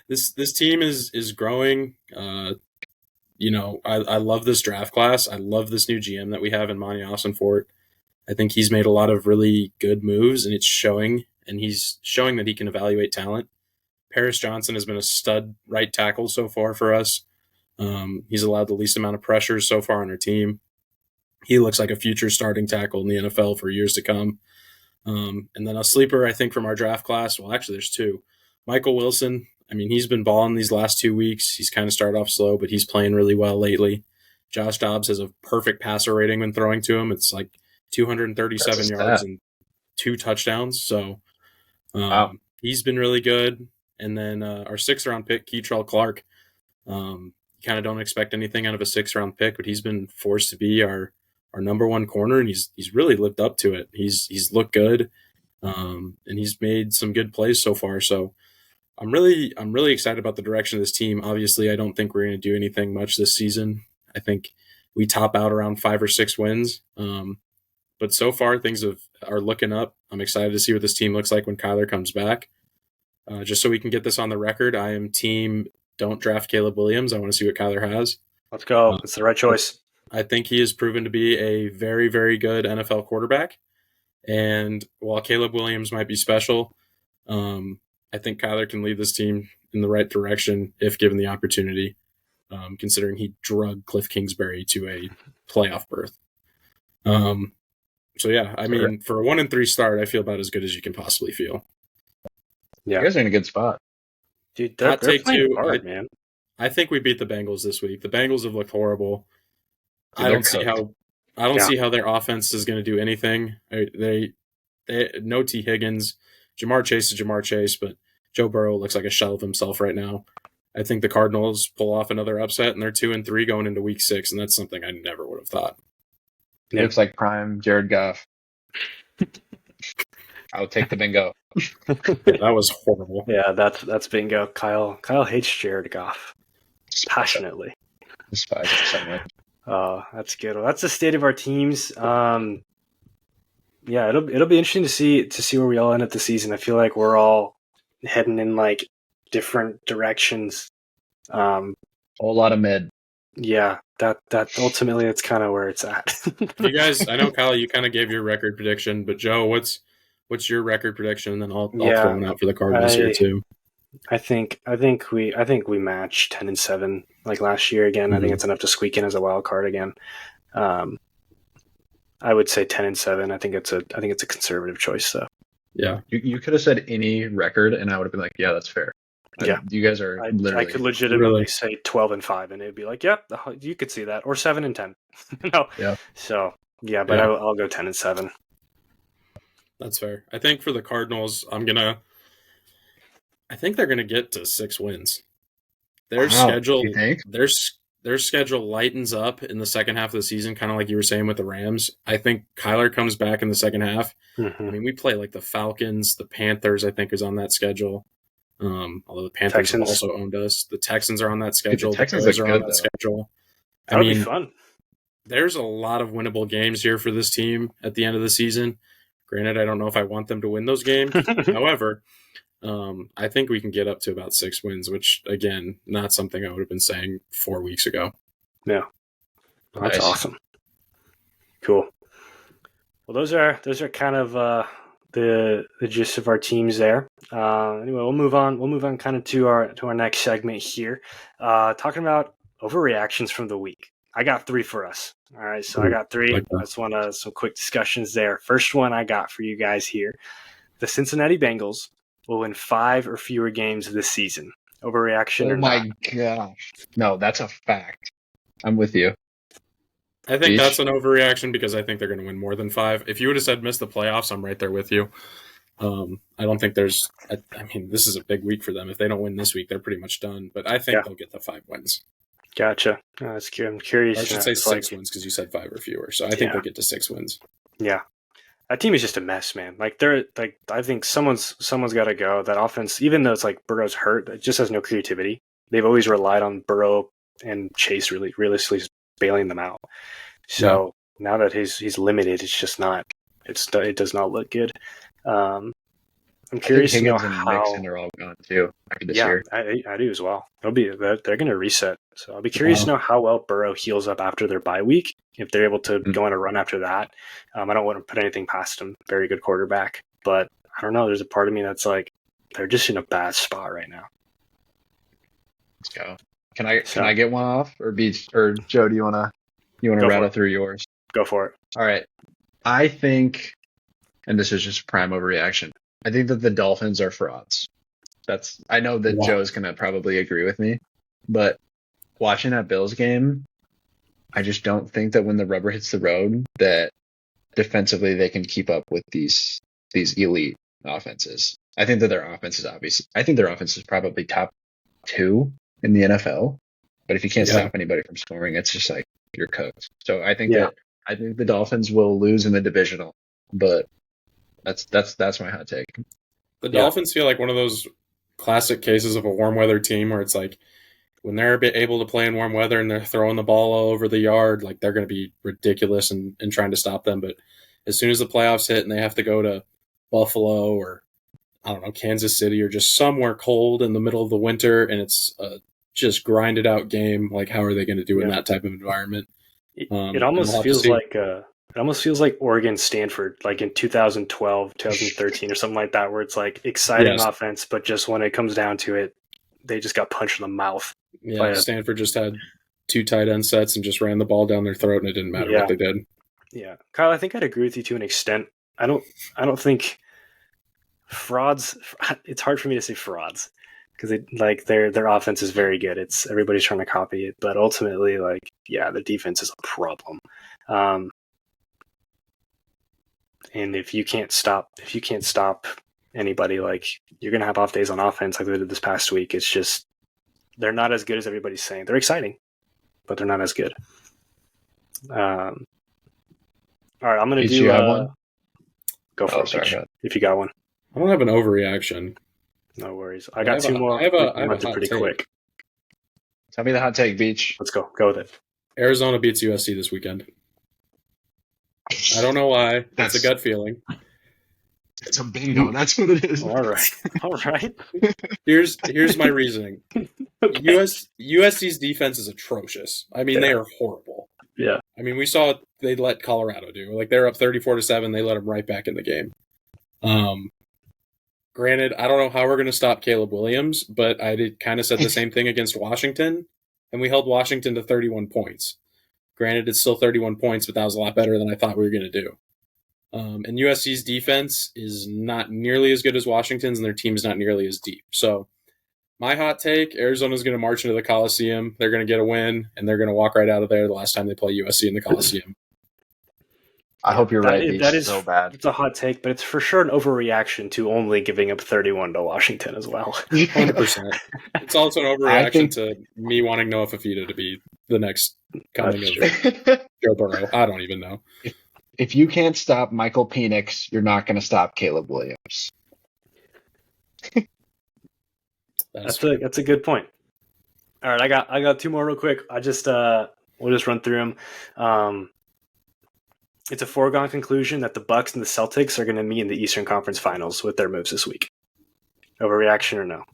This team is growing. I love this draft class. I love this new GM that we have in Monty Austinfort. I think he's made a lot of really good moves, and it's showing. And he's showing that he can evaluate talent. Paris Johnson has been a stud right tackle so far for us. He's allowed the least amount of pressure so far on our team. He looks like a future starting tackle in the NFL for years to come. And then a sleeper, I think, from our draft class. Well, actually, there's 2. Michael Wilson. I mean, he's been balling these last 2 weeks. He's kind of started off slow, but he's playing really well lately. Josh Dobbs has a perfect passer rating when throwing to him. It's like 237 yards and 2 touchdowns. So wow. He's been really good. And then our 6th-round pick, Keitrell Clark. You kind of don't expect anything out of a 6th-round pick, but he's been forced to be our number 1 corner, and he's really lived up to it. He's looked good, and he's made some good plays so far. So I'm really excited about the direction of this team. Obviously, I don't think we're going to do anything much this season. I think we top out around 5 or 6 wins. But so far, things are looking up. I'm excited to see what this team looks like when Kyler comes back. Just so we can get this on the record, I am team don't draft Caleb Williams. I want to see what Kyler has. Let's go. It's the right choice. I think he has proven to be a very, very good NFL quarterback. And while Caleb Williams might be special, I think Kyler can lead this team in the right direction if given the opportunity, considering he drug Cliff Kingsbury to a playoff berth. So, yeah, I mean, for a 1-3 start, I feel about as good as you can possibly feel. Yeah. You guys are in a good spot. Dude, they're playing hard, man. I think we beat the Bengals this week. The Bengals have looked horrible. I don't see cooked. how see how their offense is going to do anything. They no T Higgins, Jamar Chase is Jamar Chase, but Joe Burrow looks like a shell of himself right now. I think the Cardinals pull off another upset, and they're 2-3 going into Week 6, and that's something I never would have thought. He looks like prime Jared Goff. I'll take the bingo. Yeah, that was horrible. Yeah, that's bingo. Kyle hates Jared Goff passionately. Despise it so much. Oh, that's good. Well, that's the state of our teams. Yeah, it'll be interesting to see where we all end up the season. I feel like we're all heading in like different directions. A whole lot of mid. Yeah, that ultimately that's kind of where it's at. You guys, I know Kyle, you kind of gave your record prediction, but Joe, what's your record prediction? And then I'll throw one out for the Cardinals here too. I think we match 10-7 like last year again. Mm-hmm. I think it's enough to squeak in as a wild card again. I would say 10-7. I think it's a conservative choice though. Yeah, you could have said any record, and I would have been like, yeah, that's fair. Yeah, you guys are literally. I could legitimately say 12-5, and it'd be like, yep, you could see that, or 7-10. No, yeah. So yeah, but I'll go 10-7. That's fair. I think for the Cardinals, I think they're gonna get to 6 wins. Their schedule, their schedule lightens up in the second half of the season, kind of like you were saying with the Rams. I think Kyler comes back in the second half. Mm-hmm. I mean, we play like the Falcons, the Panthers. I think is on that schedule. Although the Panthers have also owned us. The Texans are on that schedule. The Texans are on that schedule. That would be fun. There's a lot of winnable games here for this team at the end of the season. Granted, I don't know if I want them to win those games. However, I think we can get up to about 6 wins, which, again, not something I would have been saying 4 weeks ago. Yeah. That's awesome. Cool. Well, those are kind of the gist of our teams there. Anyway, we'll move on kind of to our next segment here. Talking about overreactions from the week. I got 3 for us. All right, so I got 3. I just want some quick discussions there. First one I got for you guys here. The Cincinnati Bengals will win 5 or fewer games this season. Overreaction or not? Oh my gosh. No, that's a fact. I'm with you. I think that's an overreaction because I think they're going to win more than 5. If you would have said miss the playoffs, I'm right there with you. I don't think there's – I mean, this is a big week for them. If they don't win this week, they're pretty much done. But I think they'll get the 5 wins. Gotcha. That's good. I'm curious. I should say 6 wins because you said 5 or fewer. So I think they'll get to 6 wins. Yeah. That team is just a mess, man. Like I think someone's got to go. That offense, even though it's like Burrow's hurt, it just has no creativity. They've always relied on Burrow and Chase really realistically just bailing them out. So now that he's limited, it's just not. It does not look good. I'm curious to know how Mixon are all gone too after this year. I do as well. They're going to reset. So I'll be curious to know how well Burrow heals up after their bye week. If they're able to go on a run after that, I don't want to put anything past him. Very good quarterback, but I don't know. There's a part of me that's like they're just in a bad spot right now. Let's go. Can I get one off or Joe? Do you want to rattle through yours? Go for it. All right. I think, and this is just prime overreaction. I think that the Dolphins are frauds. I know that Joe's going to probably agree with me, but watching that Bills game, I just don't think that when the rubber hits the road that defensively they can keep up with these elite offenses. I think that their offense is probably top 2 in the NFL, but if you can't stop anybody from scoring, it's just like you're cooked. So I think the Dolphins will lose in the divisional, but that's my hot take. The Dolphins feel like one of those classic cases of a warm weather team where it's like when they're able to play in warm weather and they're throwing the ball all over the yard, like they're going to be ridiculous in trying to stop them. But as soon as the playoffs hit and they have to go to Buffalo or I don't know, Kansas City or just somewhere cold in the middle of the winter and it's a just grinded out game, like how are they going to do in that type of environment? It almost feels like Oregon Stanford, like in 2012, 2013 or something like that, where it's like exciting offense, but just when it comes down to it, they just got punched in the mouth. Yeah, Stanford just had 2 tight end sets and just ran the ball down their throat, and it didn't matter what they did. Yeah, Kyle, I think I'd agree with you to an extent. I don't think frauds. It's hard for me to say frauds. because their offense is very good. It's everybody's trying to copy it, but ultimately, the defense is a problem. And if you can't stop anybody, you're gonna have off days on offense like they did this past week. It's just they're not as good as everybody's saying. They're exciting, but they're not as good. All right, I'm gonna do. Have one? Go for it, Peach, if you got one. I don't have an overreaction. No worries. I got two more. I have a pretty take. quick. Tell me the hot take, Beach. Let's go. Go with it. Arizona beats USC this weekend. I don't know why. That's a gut feeling. It's a bingo. That's what it is. All right. Here's my reasoning. USC's defense is atrocious. I mean, they are horrible. Yeah. I mean, we saw what they let Colorado do. They're up 34-7. They let them right back in the game. Granted, I don't know how we're going to stop Caleb Williams, but I kind of said the same thing against Washington, and we held Washington to 31 points. Granted, it's still 31 points, but that was a lot better than I thought we were going to do. And USC's defense is not nearly as good as Washington's, and their team is not nearly as deep. So my hot take, Arizona's going to march into the Coliseum. They're going to get a win, and they're going to walk right out of there the last time they play USC in the Coliseum. I hope you're right. That is so bad. It's a hot take, but it's for sure an overreaction to only giving up 31 to Washington as well. 100%. It's also an overreaction to me wanting Noah Fafita to be the next coming of Joe Burrow. I don't even know. If you can't stop Michael Penix, you're not going to stop Caleb Williams. That's a good point. All right, I got two more real quick. We'll just run through them. It's a foregone conclusion that the Bucks and the Celtics are going to meet in the Eastern Conference Finals with their moves this week. Overreaction or no?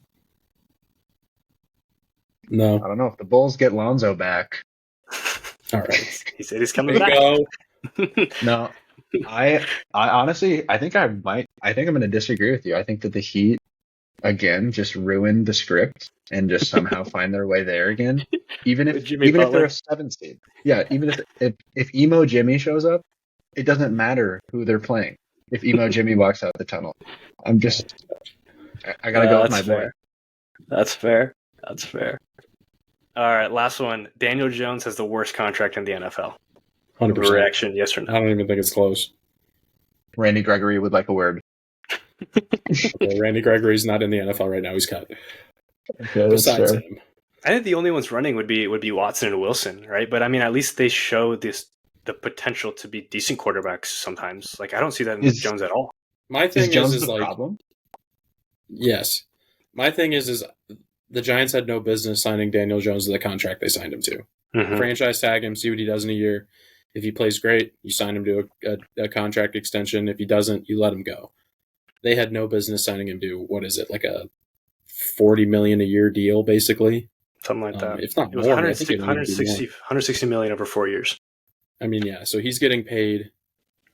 No. I don't know. If the Bulls get Lonzo back. All right. He said he's coming back. No. I honestly, I think I'm going to disagree with you. I think that the Heat, again, just ruined the script and just somehow find their way there again. Even if they're a 7 seed. Yeah, even if Emo Jimmy shows up, it doesn't matter who they're playing. If Emo Jimmy walks out the tunnel, I gotta go with my boy. That's fair. All right, last one. Daniel Jones has the worst contract in the NFL. 100%. Overreaction, yes or no? I don't even think it's close. Randy Gregory would like a word. Okay, Randy Gregory's not in the NFL right now. He's cut. Okay, Besides him. I think the only ones running would be Watson and Wilson, right? But I mean, at least they show the potential to be decent quarterbacks sometimes. I don't see that in Jones at all. My thing is problem? Yes. My thing is the Giants had no business signing Daniel Jones to the contract they signed him to. Mm-hmm. Franchise tag him, see what he does in a year. If he plays great, you sign him to a contract extension. If he doesn't, you let him go. They had no business signing him to, what is it, like a $40 million a year deal, basically? Something like that. If not it was more, 160 million over 4 years. I mean, yeah. So he's getting paid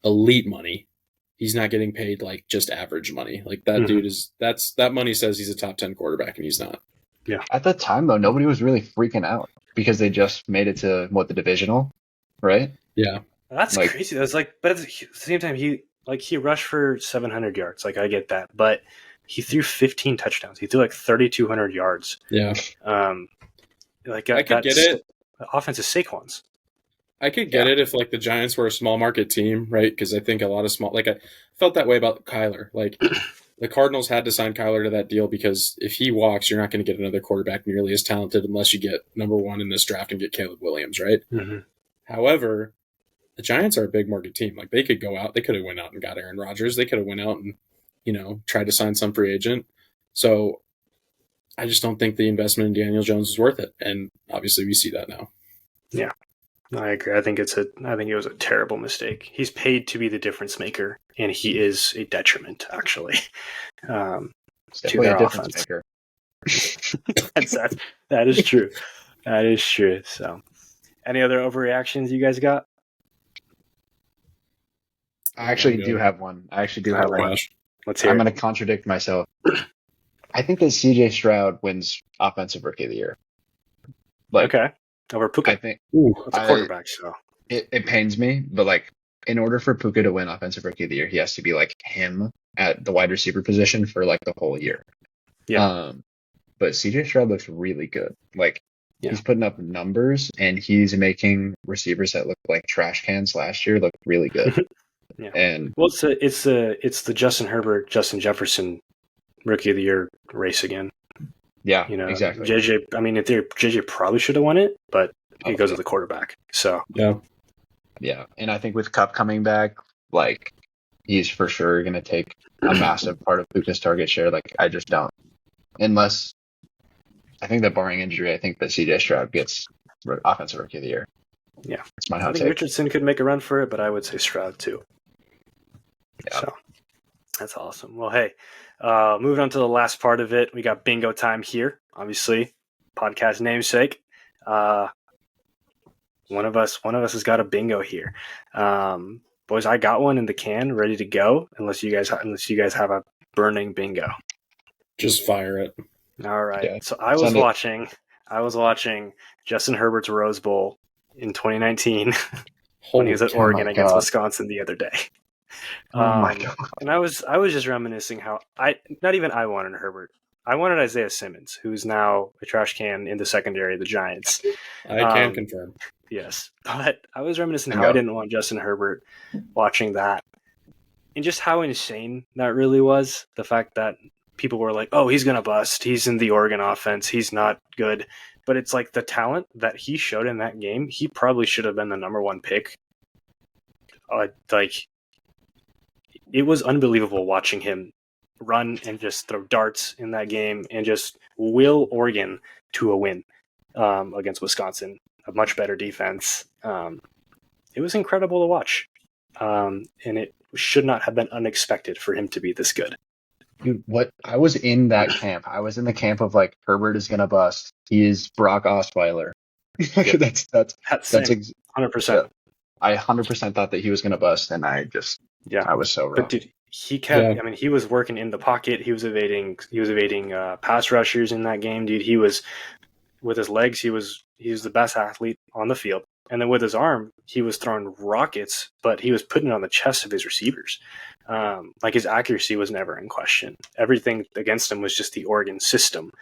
elite money. He's not getting paid just average money. That dude is that money says he's a top 10 quarterback, and he's not. Yeah. At the time though, nobody was really freaking out because they just made it to the divisional, right? Yeah. That's crazy. That's but at the same time, he rushed for 700 yards. I get that, but he threw 15 touchdowns. He threw 3,200 yards. Yeah. I could get it. Offense is Saquon's. I could get it if the Giants were a small market team, right? Because I think a lot of small, I felt that way about Kyler. The Cardinals had to sign Kyler to that deal because if he walks, you're not going to get another quarterback nearly as talented unless you get number 1 in this draft and get Caleb Williams, right? Mm-hmm. However, the Giants are a big market team. They could go out, they could have went out and got Aaron Rodgers. They could have went out and tried to sign some free agent. So I just don't think the investment in Daniel Jones is worth it, and obviously we see that now. Yeah. I agree. I think it was a terrible mistake. He's paid to be the difference maker, and he is a detriment, actually, to their offense. That is true. That is true. So, any other overreactions you guys got? I actually do have one. Let's hear I'm going to contradict myself. I think that CJ Stroud wins Offensive Rookie of the Year. Okay. Over Puka. I think that's a quarterback, so it pains me, but in order for Puka to win Offensive Rookie of the Year, he has to be him at the wide receiver position for the whole year. Yeah. but CJ Stroud looks really good. Like, he's putting up numbers, and he's making receivers that look like trash cans last year look really good. Yeah. And well, it's the Justin Herbert, Justin Jefferson Rookie of the Year race again. Yeah, you know, exactly. JJ. I mean, in theory, JJ probably should have won it, but it goes with the quarterback. So yeah, and I think with Cup coming back, like, he's for sure going to take a massive part of Puka's target share. Like, I just don't, unless I think that barring injury, I think that CJ Stroud gets Offensive Rookie of the Year. Yeah, that's my I hot think take. Richardson could make a run for it, but I would say Stroud too. Yeah. So that's awesome. Well, hey, moving on to the last part of it, we got bingo time here. Obviously, podcast namesake. One of us has got a bingo here. Boys, I got one in the can, ready to go. Unless you guys have a burning bingo. Just fire it. All right. Yeah. So I was watching Justin Herbert's Rose Bowl in 2019 when he was at Oregon against Wisconsin the other day. Oh my God. And I was just reminiscing how I wanted Herbert. I wanted Isaiah Simmons, who's now a trash can in the secondary of the Giants. I can confirm. Yes. But I was reminiscing how I didn't want Justin Herbert watching that. And just how insane that really was. The fact that people were like, oh, he's going to bust. He's in the Oregon offense. He's not good. But it's like the talent that he showed in that game, he probably should have been the number one pick. It was unbelievable watching him run and just throw darts in that game and just will Oregon to a win against Wisconsin, a much better defense. It was incredible to watch. And it should not have been unexpected for him to be this good. Dude, what? I was in that camp. I was in the camp of like, Herbert is going to bust. He is Brock Osweiler. Yep. That's 100%. I 100% thought that he was going to bust, and I was so wrong. But dude, he kept. I mean, he was working in the pocket. He was evading pass rushers in that game, dude. He was with his legs. He was the best athlete on the field, and then with his arm, he was throwing rockets. But he was putting it on the chest of his receivers. Like, his accuracy was never in question. Everything against him was just the Oregon system.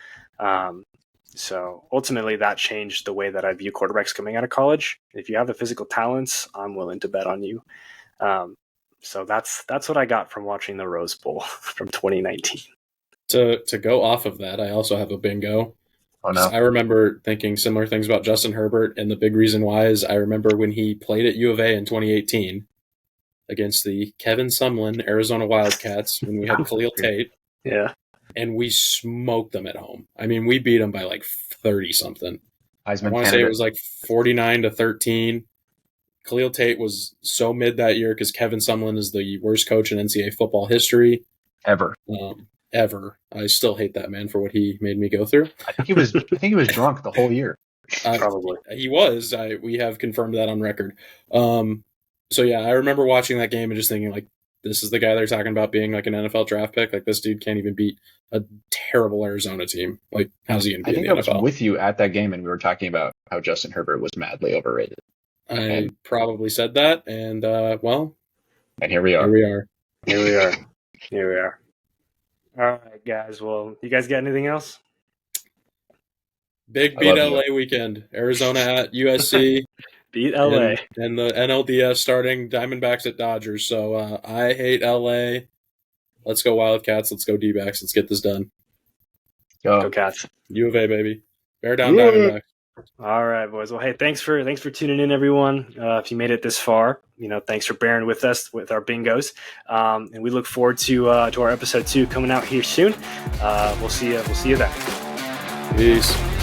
So ultimately, that changed the way that I view quarterbacks coming out of college. If you have the physical talents, I'm willing to bet on you. So that's what I got from watching the Rose Bowl from 2019. To go off of that, I also have a bingo. Oh, no. I remember thinking similar things about Justin Herbert, and the big reason why is I remember when he played at U of A in 2018 against the Kevin Sumlin Arizona Wildcats when we had Khalil Tate. Yeah. And we smoked them at home. I mean, we beat them by like 30-something. I want to say it was like 49-13. Khalil Tate was so mid that year because Kevin Sumlin is the worst coach in NCAA football history. Ever. I still hate that man for what he made me go through. I think he was drunk the whole year. Probably. He was. We have confirmed that on record. So, yeah, I remember watching that game and just thinking, like, this is the guy they're talking about being like an NFL draft pick. Like, this dude can't even beat a terrible Arizona team. Like, how's he going to be in the NFL? I think I was with you at that game, and we were talking about how Justin Herbert was madly overrated. I probably said that, and, and here we are. Here we are. All right, guys. Well, you guys got anything else? Big beat LA weekend. Arizona at USC. Beat LA. And the NLDS starting Diamondbacks at Dodgers. So I hate LA. Let's go Wildcats. Let's go D-backs. Let's get this done. Go Cats. U of A, baby. Bear down Diamondbacks. All right, boys. Well, hey, thanks for tuning in, everyone. If you made it this far, thanks for bearing with us with our bingos. And we look forward to our episode 2 coming out here soon. We'll see you then. Peace.